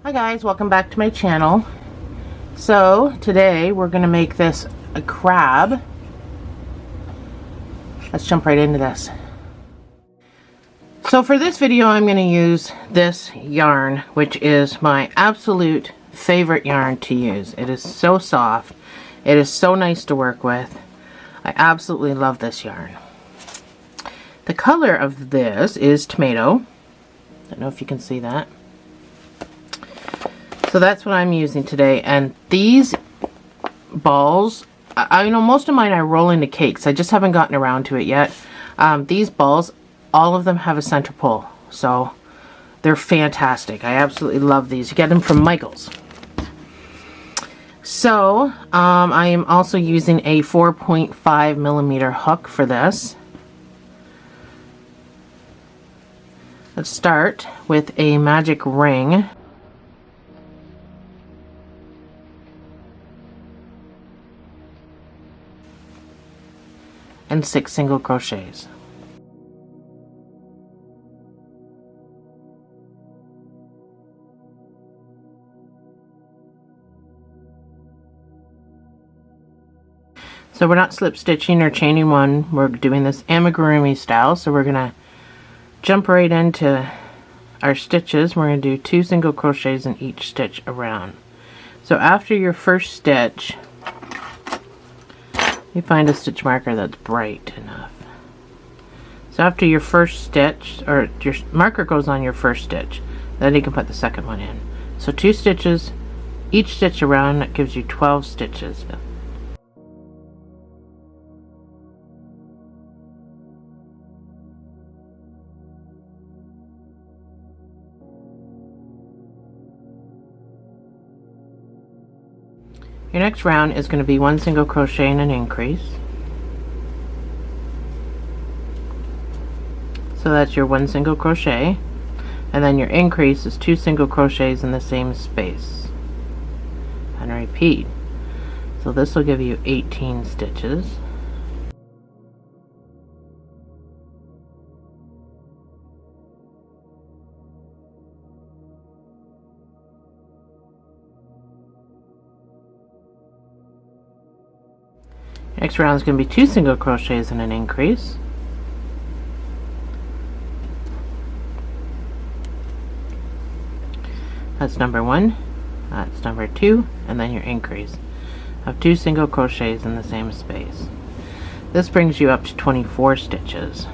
Hi guys, welcome back to my channel. So today we're going to make this a crab. Let's jump right into this. So for this video I'm going to use this yarn, which is my absolute favorite yarn to use. It is so soft. It is so nice to work with. I absolutely love this yarn. The color of this is tomato. I don't know if you can see that. So that's what I'm using today, and these balls, I know most of mine I roll into cakes. I just haven't gotten around to it yet. These balls, all of them have a center pull, so they're fantastic. I absolutely love these. You get them from Michael's. So I am also using a 4.5 millimeter hook for this. Let's start with a magic ring. And 6 single crochets. So we're not slip stitching or chaining one, we're doing this amigurumi style, so we're gonna jump right into our stitches. We're gonna do 2 single crochets in each stitch around. So after your first stitch, you find a stitch marker that's bright enough. So after your first stitch, or your marker goes on your first stitch, then you can put the second one in. So 2 stitches, each stitch around, that gives you 12 stitches. Your next round is going to be 1 single crochet and an increase. So that's your 1 single crochet, and then your increase is 2 single crochets in the same space, and repeat. So this will give you 18 stitches. Next round is going to be 2 single crochets and an increase. That's number 1, that's number 2, and then your increase of 2 single crochets in the same space. This brings you up to 24 stitches.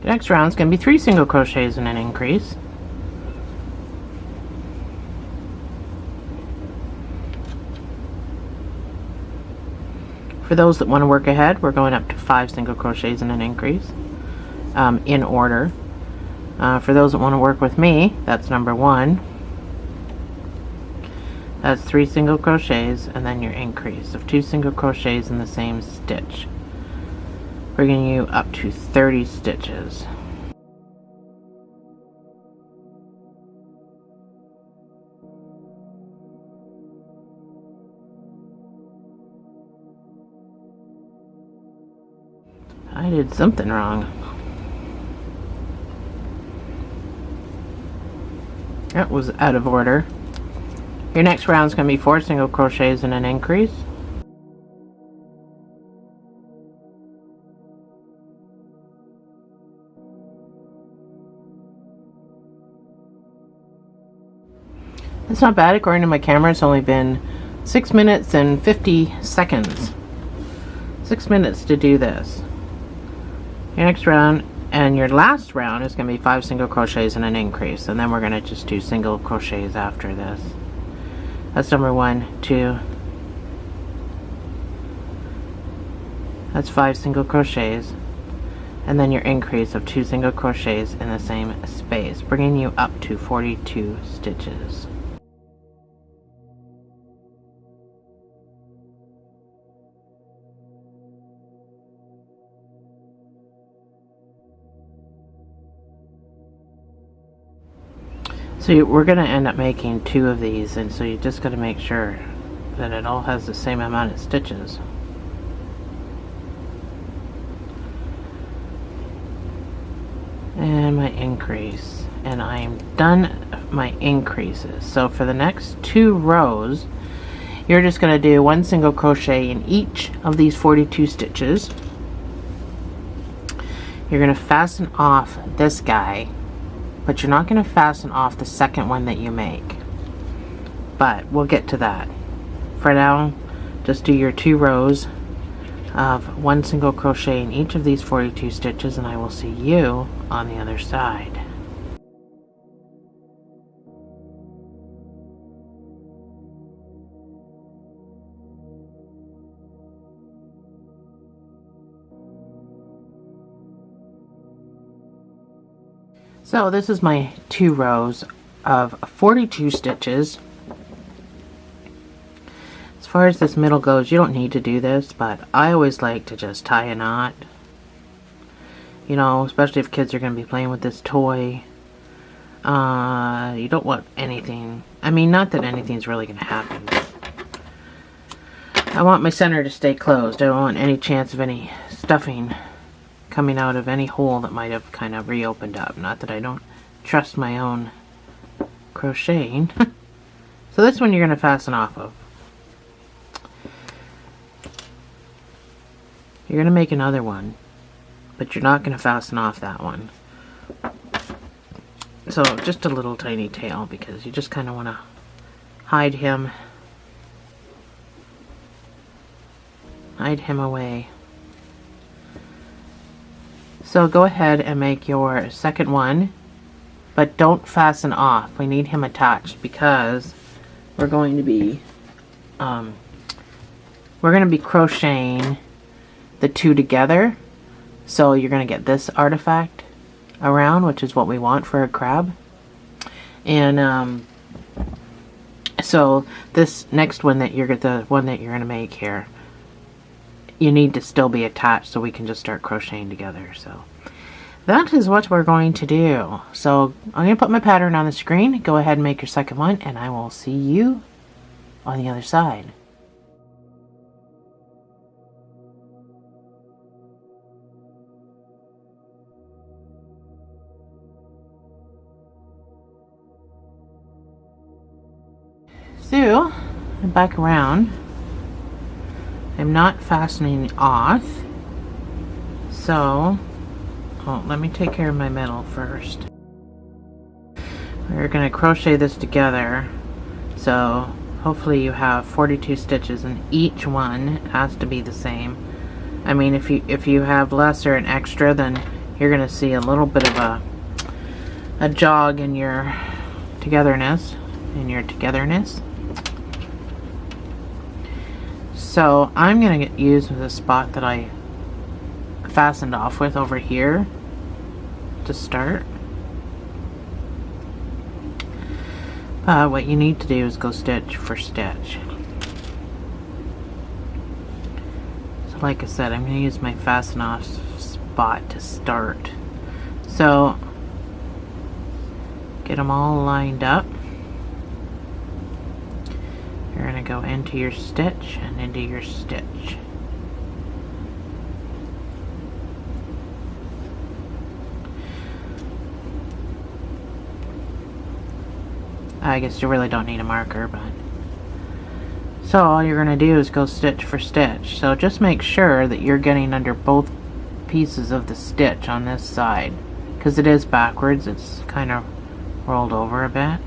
The next round is going to be 3 single crochets and an increase. For those that want to work ahead, we're going up to 5 single crochets and an increase in order. For those that want to work with me, that's number 1. That's 3 single crochets and then your increase of 2 single crochets in the same stitch, bringing you up to 30 stitches. I did something wrong. That was out of order. Your next round is going to be 4 single crochets and an increase. It's not bad according to my camera. It's only been 6 minutes and 50 seconds. 6 minutes to do this. Your next round and your last round is going to be 5 single crochets and an increase, and then we're going to just do single crochets after this. That's number 1, 2. That's 5 single crochets, and then your increase of 2 single crochets in the same space, bringing you up to 42 stitches. So we're going to end up making 2 of these, and so you just got to make sure that it all has the same amount of stitches. And my increase, and I'm done my increases. So for the next 2 rows, you're just going to do 1 single crochet in each of these 42 stitches. You're going to fasten off this guy, but you're not going to fasten off the second one that you make, but we'll get to that. For now, just do your 2 rows of 1 single crochet in each of these 42 stitches, and I will see you on the other side. So this is my 2 rows of 42 stitches. As far as this middle goes, you don't need to do this, but I always like to just tie a knot. You know, especially if kids are going to be playing with this toy. You don't want anything, I mean, not that anything's really going to happen, but I want my center to stay closed. I don't want any chance of any stuffing coming out of any hole that might have kind of reopened up. Not that I don't trust my own crocheting. So this one you're going to fasten off of. You're going to make another one, but you're not going to fasten off that one. So just a little tiny tail, because you just kind of want to hide him away. So go ahead and make your second one, but don't fasten off. We need him attached because we're going to be crocheting the 2 together. So you're going to get this artifact around, which is what we want for a crab. And so this next one that the one that you're going to make here, you need to still be attached so we can just start crocheting together. So that is what we're going to do. So I'm going to put my pattern on the screen. Go ahead and make your second one, and I will see you on the other side. So I'm back around. I'm not fastening off, so let me take care of my middle first. We're going to crochet this together, so hopefully you have 42 stitches, and each one has to be the same. I mean, if you have less or an extra, then you're going to see a little bit of a jog in your togetherness. So I'm going to use the spot that I fastened off with over here to start. What you need to do is go stitch for stitch. So like I said, I'm going to use my fasten off spot to start. So get them all lined up. You're going to go into your stitch and into your stitch. I guess you really don't need a marker, but so all you're going to do is go stitch for stitch. So just make sure that you're getting under both pieces of the stitch on this side, because it is backwards. It's kind of rolled over a bit.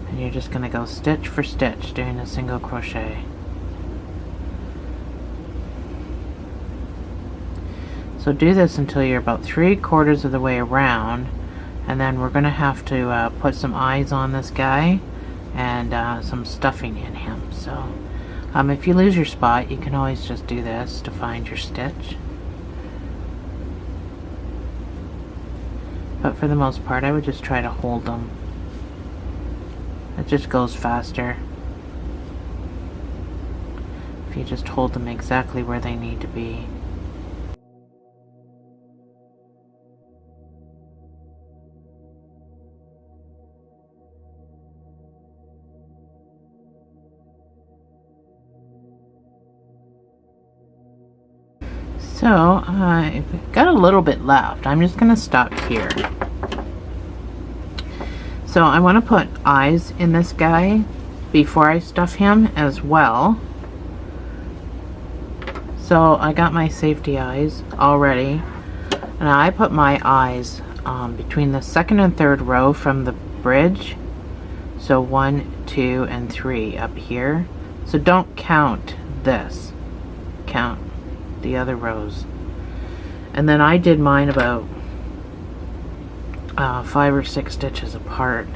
And you're just going to go stitch for stitch doing a single crochet. So do this until you're about 3/4 of the way around, and then we're going to have to put some eyes on this guy and some stuffing in him. So if you lose your spot, you can always just do this to find your stitch. But for the most part, I would just try to hold them. It just goes faster if you just hold them exactly where they need to be. So I've got a little bit left. I'm just gonna stop here. So I want to put eyes in this guy before I stuff him as well. So I got my safety eyes already, and I put my eyes between the second and third row from the bridge. So 1, 2, and 3 up here. So don't count this. Count the other rows. And then I did mine about 5 or 6 stitches apart.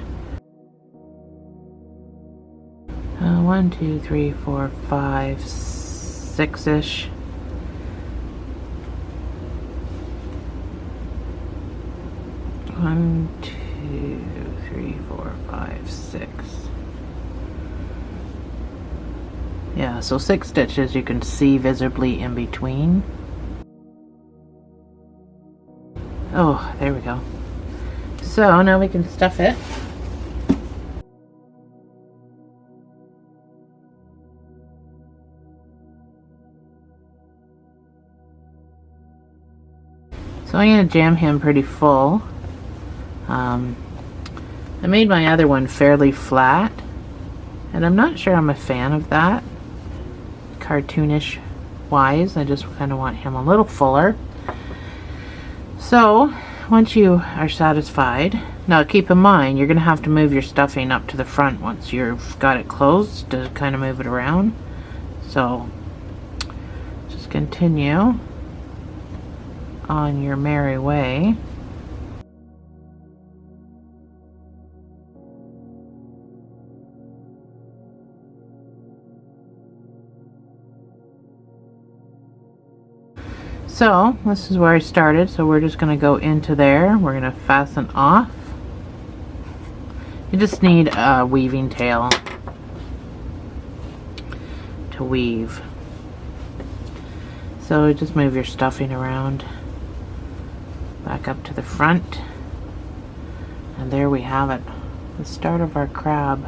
1, 2, 3, 4, 5, 6-ish. One, 2, 3, 4, 5, 6. Yeah, so 6 stitches you can see visibly in between. Oh, there we go. So now we can stuff it. So I'm going to jam him pretty full. I made my other one fairly flat, and I'm not sure I'm a fan of that, cartoonish wise. I just kind of want him a little fuller. So once you are satisfied, now keep in mind you're going to have to move your stuffing up to the front once you've got it closed to kind of move it around. So just continue on your merry way. So this is where I started, so we're just going to go into there. We're going to fasten off. You just need a weaving tail to weave. So just move your stuffing around back up to the front, and there we have it, the start of our crab.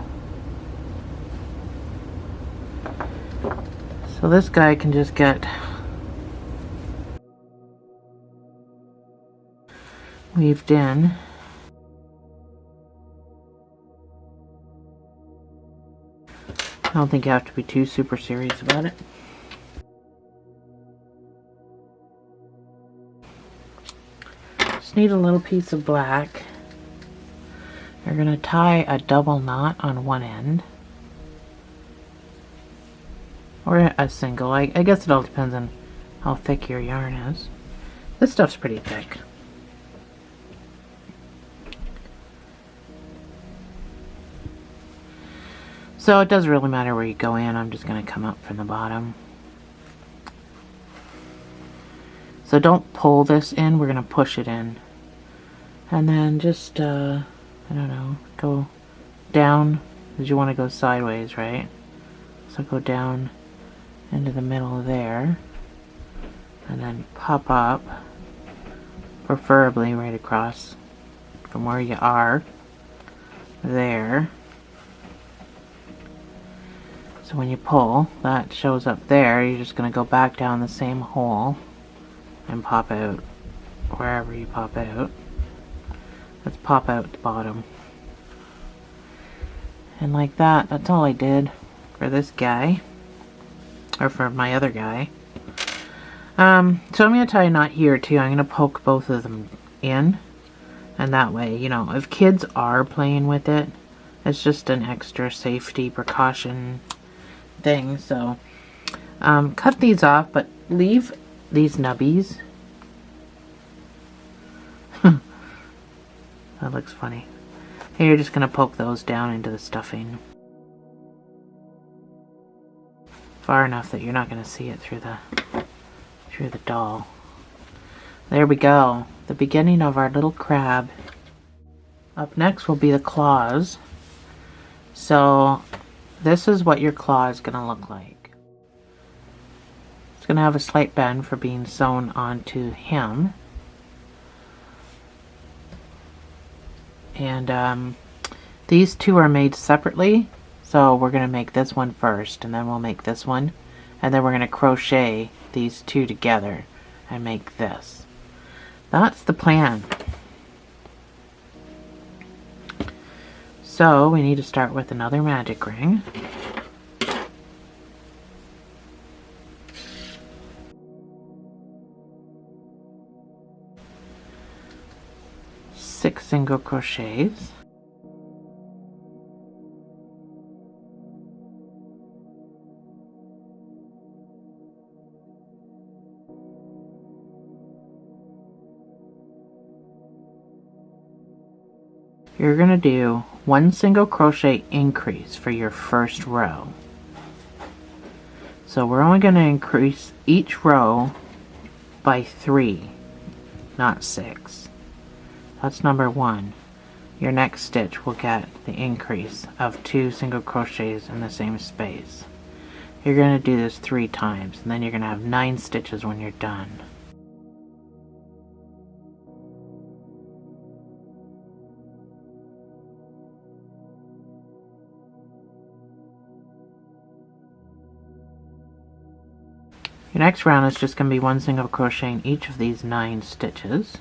So this guy can just get weaved in. I don't think you have to be too super serious about it. Just need a little piece of black. You're going to tie a double knot on one end, or a single. I guess it all depends on how thick your yarn is. This stuff's pretty thick. So it doesn't really matter where you go in. I'm just going to come up from the bottom. So don't pull this in, we're going to push it in. And then just, I don't know, go down, because you want to go sideways, right? So go down into the middle there, and then pop up, preferably right across from where you are, there. So when you pull, that shows up there. You're just going to go back down the same hole and pop out wherever you pop out. Let's pop out the bottom. And like that, that's all I did for this guy, or for my other guy. So I'm going to tie a knot here too. I'm going to poke both of them in, and that way, you know, if kids are playing with it, it's just an extra safety precaution thing. So cut these off, but leave these nubbies. That looks funny. Here, you're just going to poke those down into the stuffing far enough that you're not going to see it through the doll. There we go, the beginning of our little crab. Up next will be the claws. So this is what your claw is going to look like. It's going to have a slight bend for being sewn onto him. And these two are made separately, so we're going to make this one first, and then we'll make this one, and then we're going to crochet these two together and make this. That's the plan. So we need to start with another magic ring. Six single crochets. You're going to do one single crochet increase for your first row. So we're only going to increase each row by 3, not 6. That's number 1. Your next stitch will get the increase of 2 single crochets in the same space. You're going to do this 3 times, and then you're going to have 9 stitches when you're done. Your next round is just going to be one single crochet in each of these 9 stitches.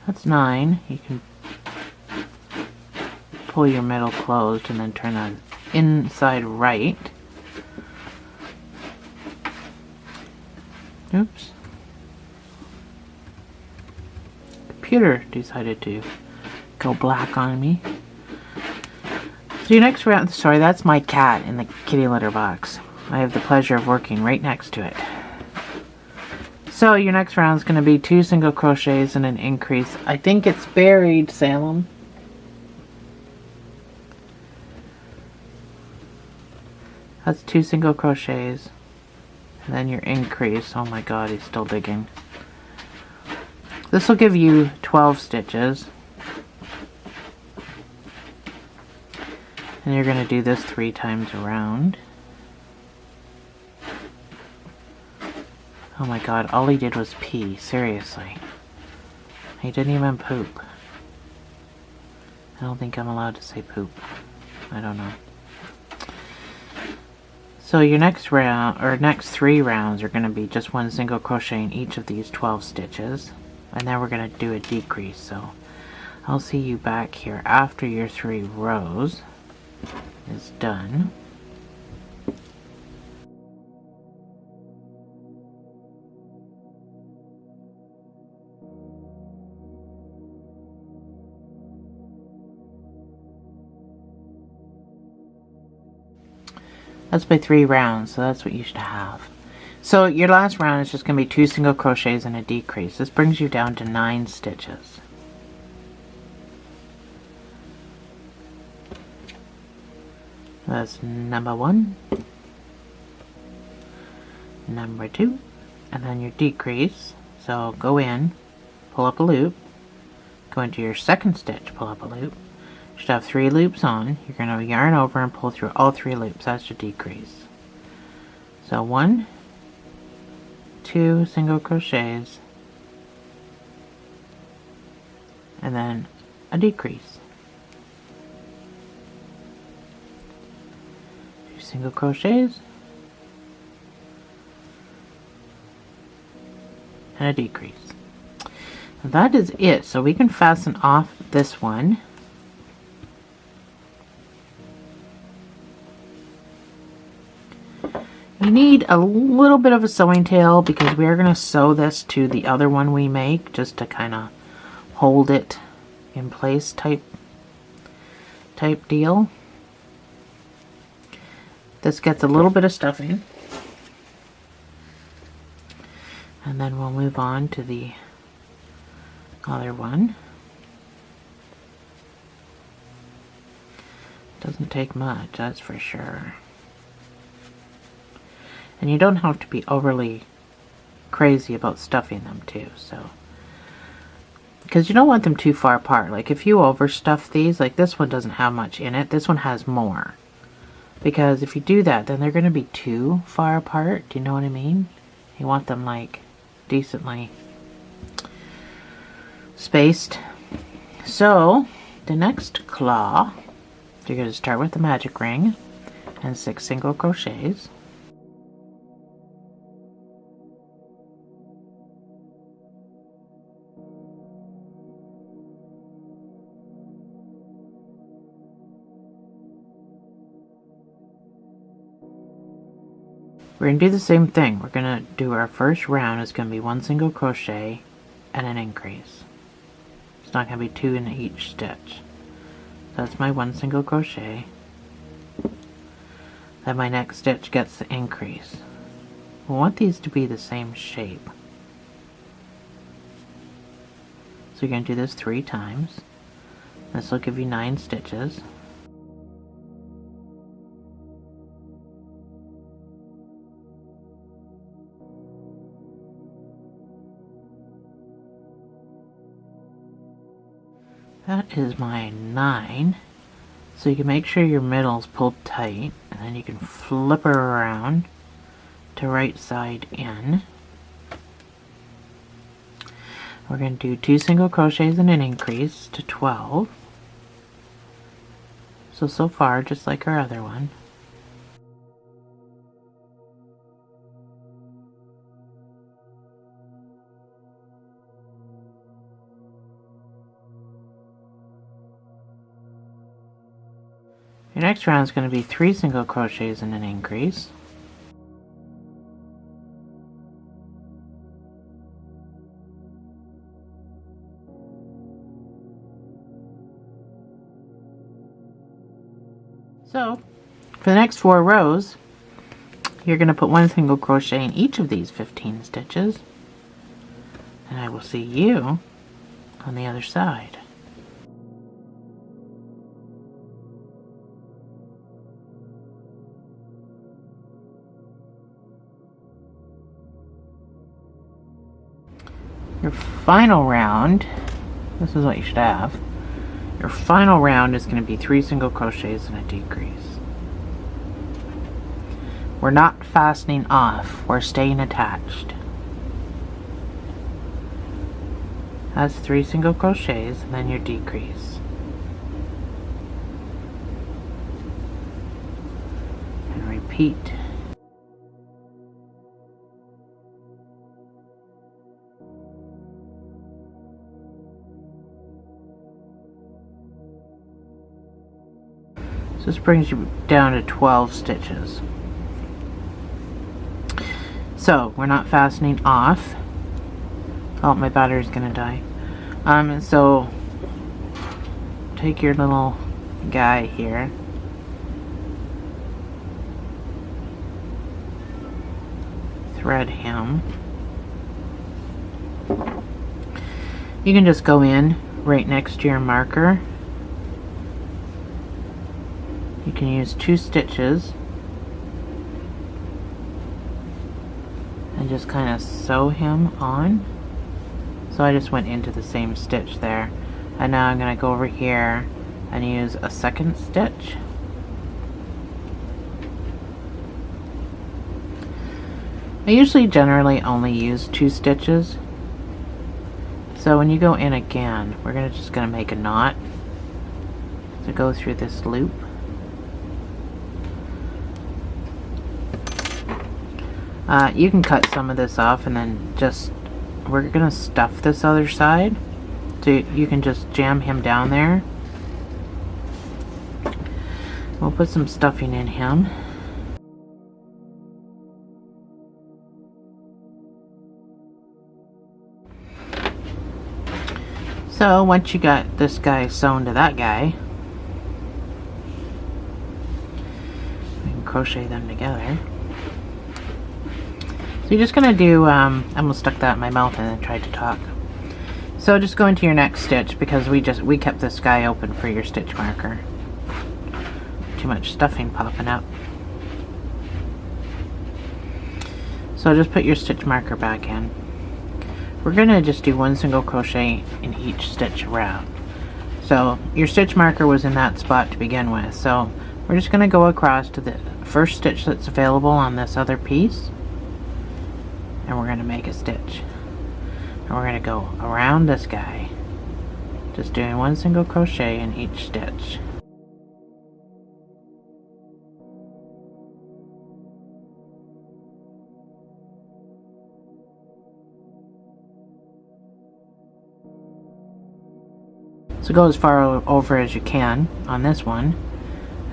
That's 9. You can pull your middle closed and then turn on inside right. Oops. Computer decided to go black on me. So your next round, sorry, that's my cat in the kitty litter box. I have the pleasure of working right next to it. So your next round is going to be 2 single crochets and an increase. I think it's buried, Salem. That's 2 single crochets, and then your increase. Oh my god, he's still digging. This will give you 12 stitches. And you're going to do this 3 times around. Oh my god, all he did was pee, seriously. He didn't even poop. I don't think I'm allowed to say poop. I don't know. So your next round, or next 3 rounds, are going to be just 1 single crochet in each of these 12 stitches, and then we're going to do a decrease. So I'll see you back here after your 3 rows is done. That's by 3 rounds, so that's what you should have. So your last round is just going to be 2 single crochets and a decrease. This brings you down to 9 stitches. That's number 1, number 2, and then your decrease. So go in, pull up a loop, go into your second stitch, pull up a loop. You should have 3 loops on. You're going to yarn over and pull through all 3 loops. That's your decrease. So 1, 2 single crochets, and then a decrease. 2 single crochets, and a decrease. And that is it. So we can fasten off this one. You need a little bit of a sewing tail because we are going to sew this to the other one we make, just to kind of hold it in place type deal. This gets a little bit of stuffing. And then we'll move on to the other one. Doesn't take much, that's for sure. And you don't have to be overly crazy about stuffing them too, so. Because you don't want them too far apart. Like if you overstuff these, like this one doesn't have much in it. This one has more. because if you do that, then they're going to be too far apart. Do you know what I mean? You want them like decently spaced. So the next claw, you're going to start with the magic ring and 6 single crochets. We're going to do the same thing. We're going to do our first round. It's going to be 1 single crochet and an increase. It's not going to be 2 in each stitch. So that's my 1 single crochet. Then my next stitch gets the increase. We want these to be the same shape. So you're going to do this 3 times. This will give you 9 stitches. That is my 9. So you can make sure your middle's pulled tight, and then you can flip her around to right side in. We're going to do 2 single crochets and an increase to 12. So far, just like our other one. Your next round is going to be 3 single crochets and an increase. So, for the next 4 rows, you're going to put 1 single crochet in each of these 15 stitches, and I will see you on the other side. Your final round, this is what you should have. Your final round is going to be 3 single crochets and a decrease. We're not fastening off, we're staying attached. That's 3 single crochets and then your decrease. And repeat. So this brings you down to 12 stitches. So we're not fastening off. Oh, my battery's gonna die. So take your little guy here. Thread him. You can just go in right next to your marker. You can use 2 stitches and just kind of sew him on. So I just went into the same stitch there, and now I'm going to go over here and use a second stitch. I usually generally only use 2 stitches, so when you go in again, we're just going to make a knot to go through this loop. You can cut some of this off, and then we're going to stuff this other side, so you can just jam him down there. We'll put some stuffing in him. So once you got this guy sewn to that guy, we can crochet them together. So you're just gonna do, I almost stuck that in my mouth and then tried to talk. So just go into your next stitch, because we kept this guy open for your stitch marker. Too much stuffing popping up. So just put your stitch marker back in. We're gonna just do 1 single crochet in each stitch around. So your stitch marker was in that spot to begin with, so we're just going to go across to the first stitch that's available on this other piece, and we're going to make a stitch, and we're going to go around this guy, just doing 1 single crochet in each stitch. So go as far over as you can on this one,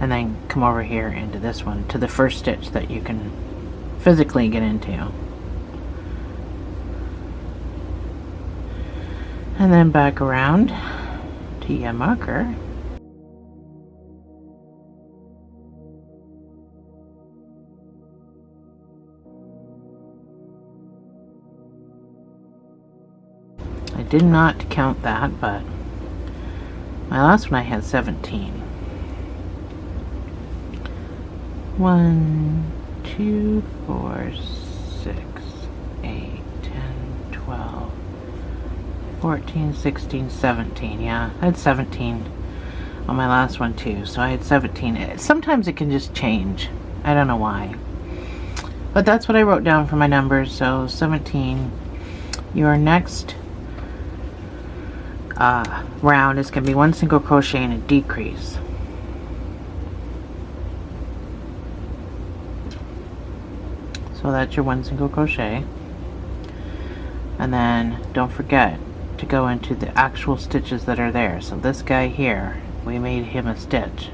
and then come over here into this one to the first stitch that you can physically get into. And then back around to your marker. I did not count that, but my last one I had 17. 1, 2, 4, 6, 8, 10, 12, 14, 16, 17. Yeah, I had 17 on my last one too, so I had 17. Sometimes it can just change. I don't know why. But that's what I wrote down for my numbers, so 17. Your next round is going to be 1 single crochet and a decrease. So that's your 1 single crochet, and then don't forget to go into the actual stitches that are there. So this guy here, we made him a stitch,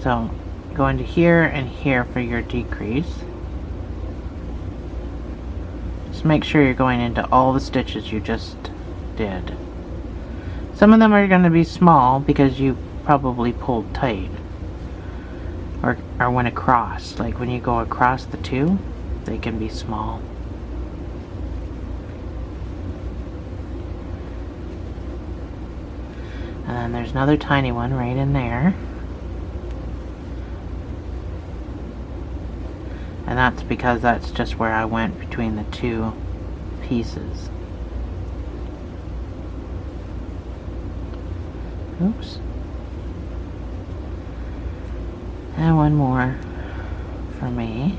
so go into here and here for your decrease. Just make sure you're going into all the stitches you just did. Some of them are going to be small because you probably pulled tight, or went across. Like when you go across the two, they can be small. And then there's another tiny one right in there, and that's because that's just where I went between the two pieces. Oops. And one more for me.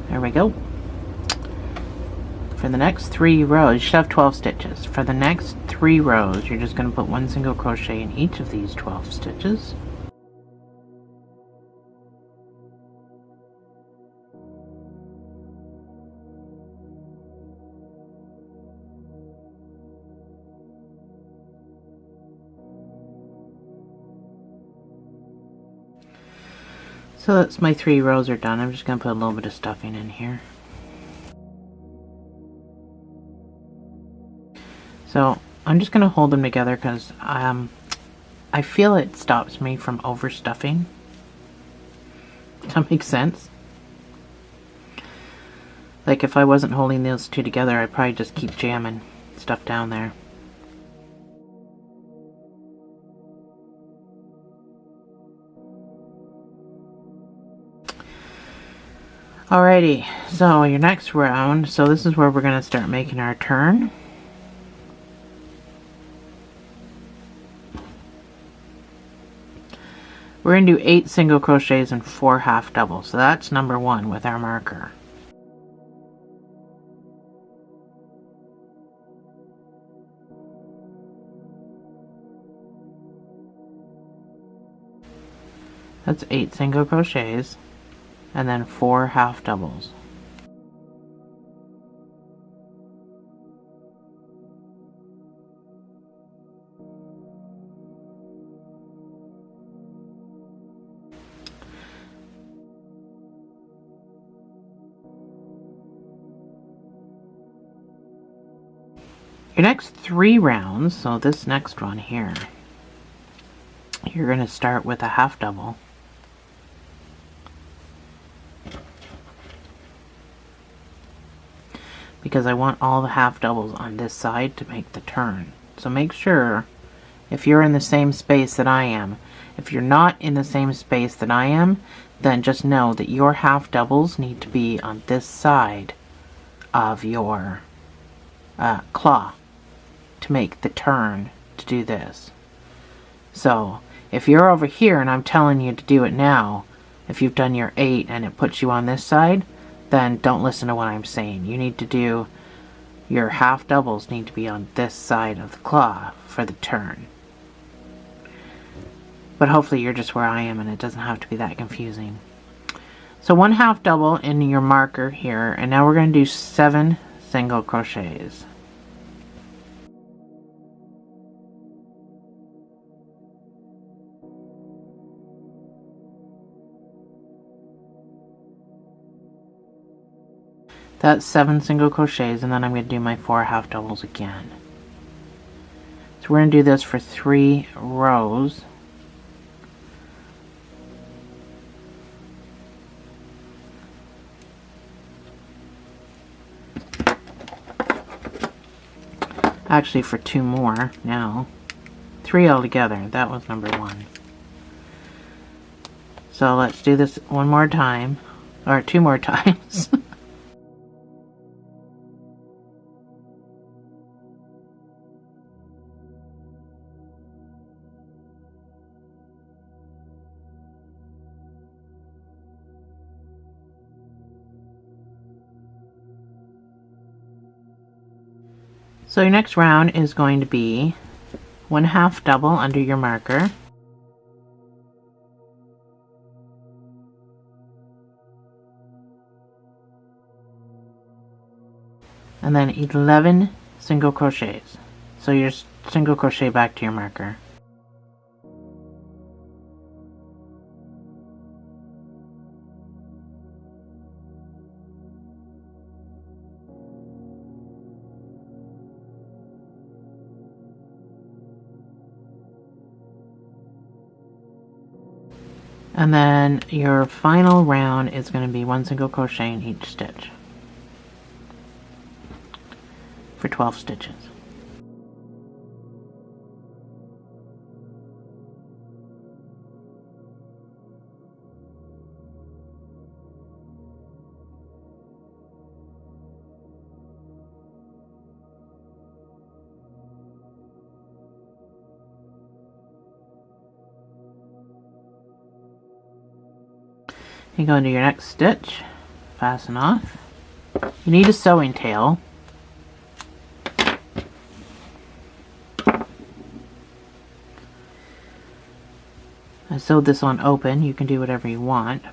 There we go. For the next 3 rows, you should have 12 stitches. For the next 3 rows, you're just going to put 1 single crochet in each of these 12 stitches. So that's my 3 rows are done. I'm just going to put a little bit of stuffing in here. So I'm just going to hold them together because I feel it stops me from overstuffing. Does that make sense? Like if I wasn't holding those two together, I'd probably just keep jamming stuff down there. Alrighty, so your next round, so this is where we're going to start making our turn. We're going to do 8 single crochets and 4 half doubles, so that's number 1 with our marker. That's 8 single crochets and then 4 half doubles. Your next 3 rounds, so this next one here, you're going to start with a half double. Because I want all the half doubles on this side to make the turn. So make sure, if you're in the same space that I am, if you're not in the same space that I am, then just know that your half doubles need to be on this side of your claw to make the turn to do this. So if you're over here and I'm telling you to do it now, if you've done your 8 and it puts you on this side, then don't listen to what I'm saying. You need to do your half doubles need to be on this side of the claw for the turn. But hopefully you're just where I am and it doesn't have to be that confusing. So 1 half double in your marker here, and now we're going to do 7 single crochets. That's 7 single crochets, and then I'm going to do my 4 half doubles again. So we're going to do this for 3 rows. Actually for 2 more now. 3 altogether. That was number 1. So let's do this one more time, or 2 more times. So your next round is going to be 1 half double under your marker, and then 11 single crochets. So your single crochet back to your marker. And then your final round is going to be 1 single crochet in each stitch for 12 stitches. You go into your next stitch, fasten off. You need a sewing tail. I sewed this on open. You can do whatever you want.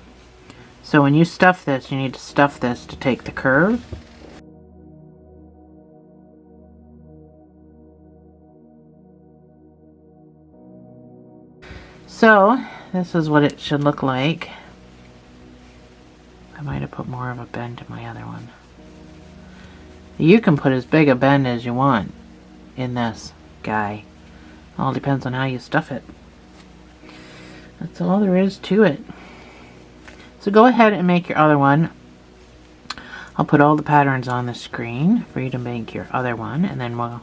So when you stuff this, you need to stuff this to take the curve. So this is what it should look like. I might have put more of a bend in my other one. You can put as big a bend as you want in this guy. All depends on how you stuff it. That's all there is to it. So go ahead and make your other one. I'll put all the patterns on the screen for you to make your other one, and then we'll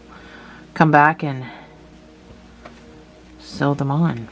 come back and sew them on.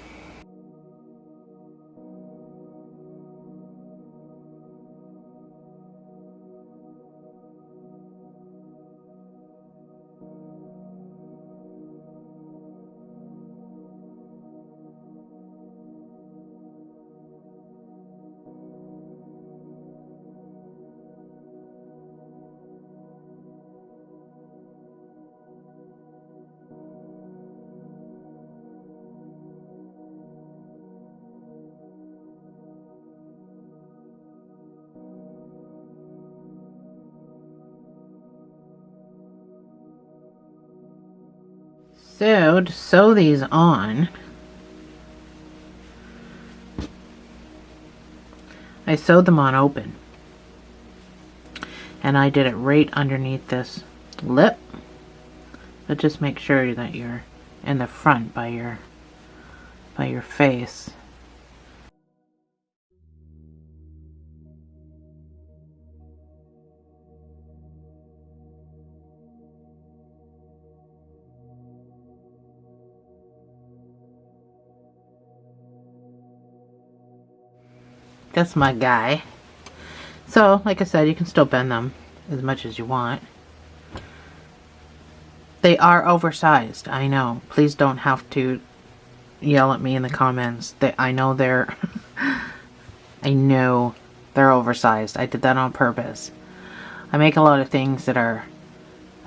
So to sew these on, I sewed them on open, and I did it right underneath this lip, but just make sure that you're in the front by your face. That's my guy. So, like I said, you can still bend them as much as you want. They are oversized, I know. Please don't have to yell at me in the comments. I know they're I know they're oversized. I did that on purpose. I make a lot of things that I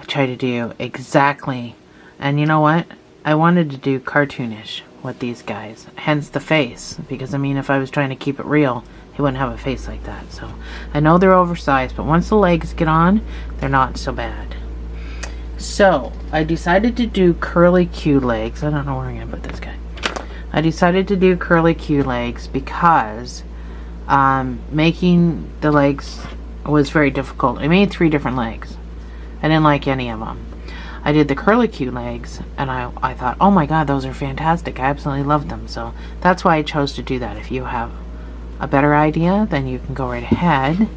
try to do exactly. And you know what? I wanted to do cartoonish with these guys. Hence the face. Because I mean, if I was trying to keep it real, he wouldn't have a face like that. So I know they're oversized, but once the legs get on, they're not so bad. So I decided to do curly Q legs. I don't know where I'm going to put this guy. I decided to do curly Q legs because making the legs was very difficult. I made 3 different legs. I didn't like any of them. I did the curly Q legs, and I thought, oh my god, those are fantastic. I absolutely love them. So that's why I chose to do that. If you have a better idea, then you can go right ahead.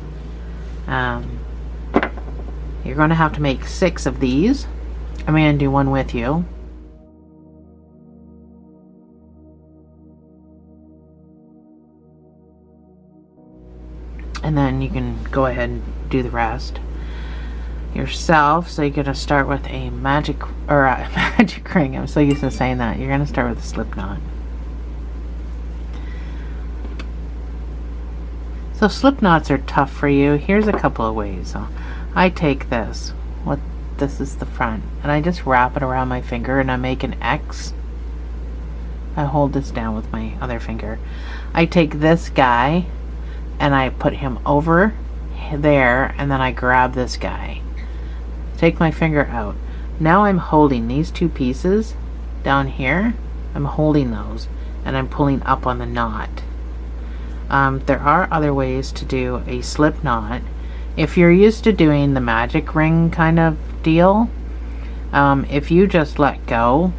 You're going to have to make 6 of these. I'm going to do one with you. And then you can go ahead and do the rest yourself. So you're going to start with a magic ring. I'm so used to saying that. You're going to start with a slip knot. So slip knots are tough for you. Here's a couple of ways. So I take this. This is the front, and I just wrap it around my finger, and I make an X. I hold this down with my other finger. I take this guy, and I put him over there, and then I grab this guy. Take my finger out. Now I'm holding these 2 pieces down here. I'm holding those, and I'm pulling up on the knot. There are other ways to do a slip knot. If you're used to doing the magic ring kind of deal, if you just let go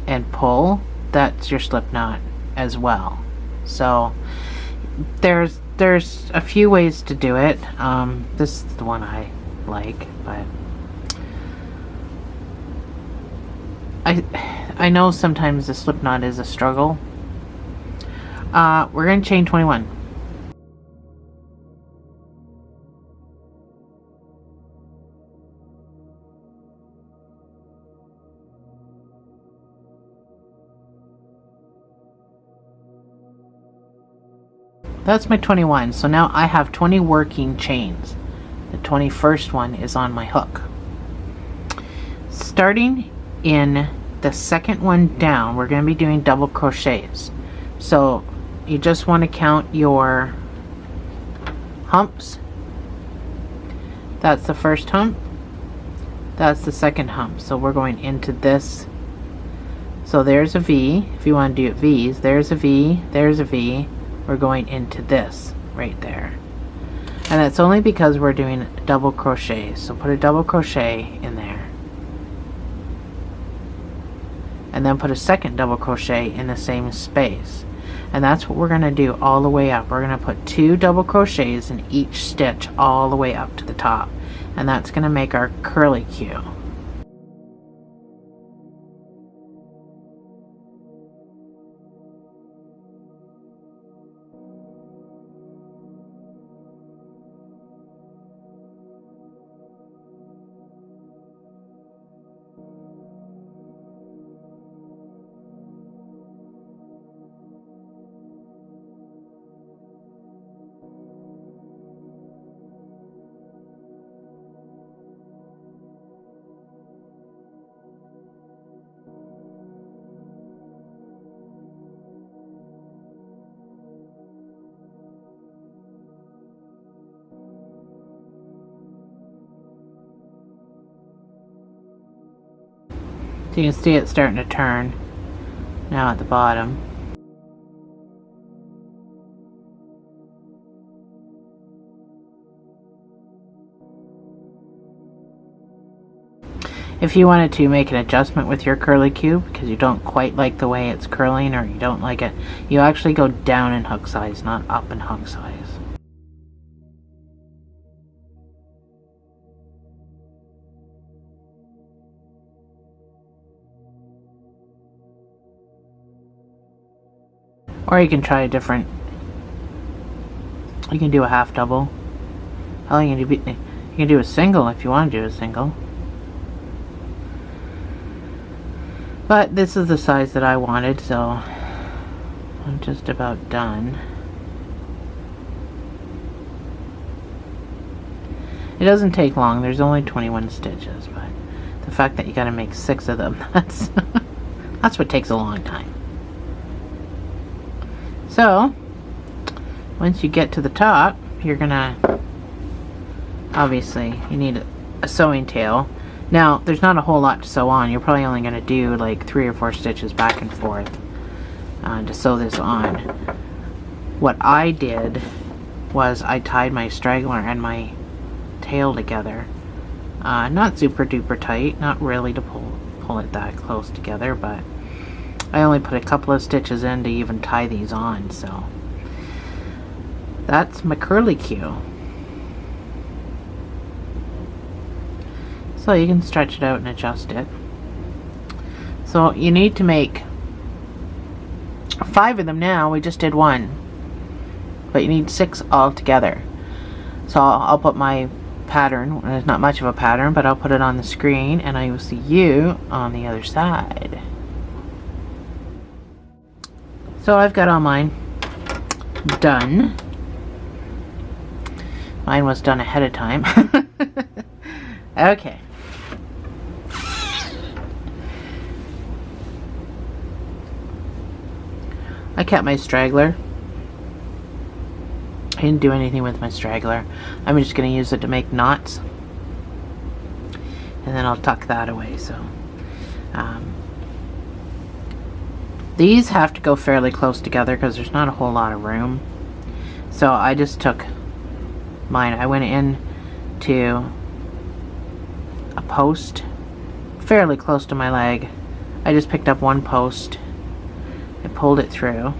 and pull, that's your slip knot as well. So there's a few ways to do it. This is the one I like, but I know sometimes the slip knot is a struggle. We're going to chain 21. That's my 21. So now I have 20 working chains. The 21st one is on my hook. Starting in the second one down, we're going to be doing double crochets. So you just want to count your humps. That's the first hump. That's the second hump. So we're going into this. So there's a V. If you want to do it V's, there's a V, there's a V. We're going into this right there. And that's only because we're doing double crochets. So put a double crochet in there. And then put a second double crochet in the same space. And that's what we're going to do all the way up. We're going to put 2 double crochets in each stitch all the way up to the top. And that's going to make our curly Q. So you can see it starting to turn now at the bottom. If you wanted to make an adjustment with your curly Q because you don't quite like the way it's curling, or you don't like it, you actually go down in hook size, not up in hook size. Or you can try a different, you can do a half double. You can do a single if you want to do a single. But this is the size that I wanted, so I'm just about done. It doesn't take long. There's only 21 stitches, but the fact that you got to make 6 of them, that's that's what takes a long time. So once you get to the top, you're gonna, obviously you need a sewing tail. Now there's not a whole lot to sew on. You're probably only gonna do like 3 or 4 stitches back and forth to sew this on. What I did was I tied my straggler and my tail together, not super duper tight, not really to pull it that close together, but I only put a couple of stitches in to even tie these on. So that's my curlicue. So you can stretch it out and adjust it. So you need to make 5 of them now. We just did 1, but you need 6 all together. So I'll put my pattern, there's not much of a pattern, but I'll put it on the screen and I will see you on the other side. So I've got all mine done. Mine was done ahead of time. Okay. I kept my straggler. I didn't do anything with my straggler. I'm just going to use it to make knots. And then I'll tuck that away. So these have to go fairly close together because there's not a whole lot of room. So I just took mine. I went in to a post fairly close to my leg. I just picked up one post and pulled it through.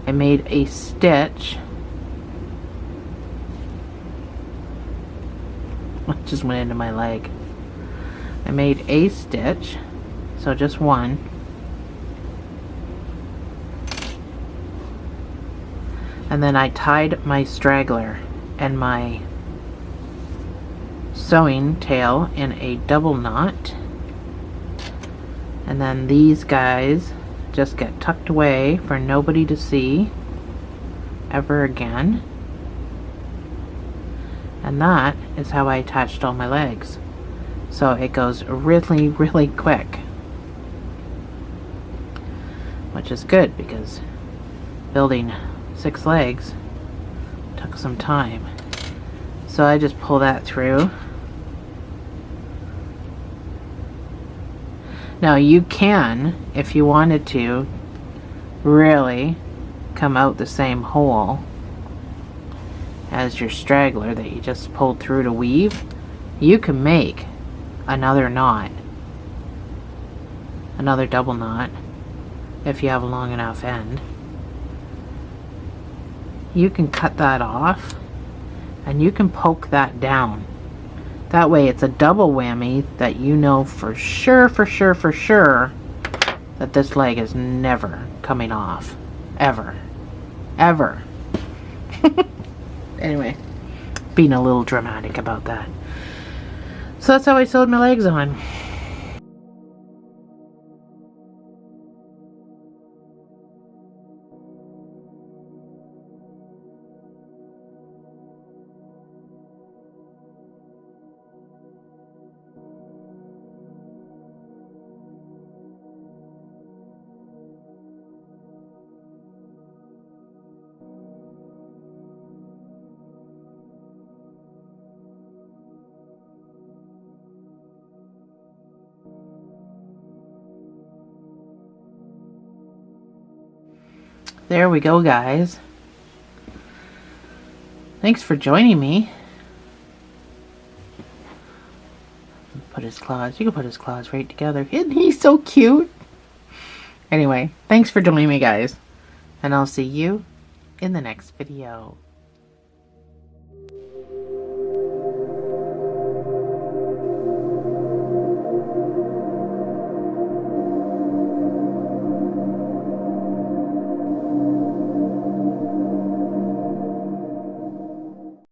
I made a stitch. It just went into my leg. I made a stitch, so just one. And then I tied my straggler and my sewing tail in a double knot. And then these guys just get tucked away for nobody to see ever again. And that is how I attached all my legs. So it goes really, really quick, which is good because building 6 legs took some time. So I just pull that through. Now you can, if you wanted to, really come out the same hole as your straggler that you just pulled through to weave. You can make another knot, another double knot, if you have a long enough end. You can cut that off and you can poke that down. That way it's a double whammy that you know for sure that this leg is never coming off. Ever. Ever. Anyway, being a little dramatic about that. So that's how I sewed my legs on. There we go, guys. Thanks for joining me. Put his claws. You can put his claws right together. Isn't he so cute? Anyway, thanks for joining me, guys. And I'll see you in the next video.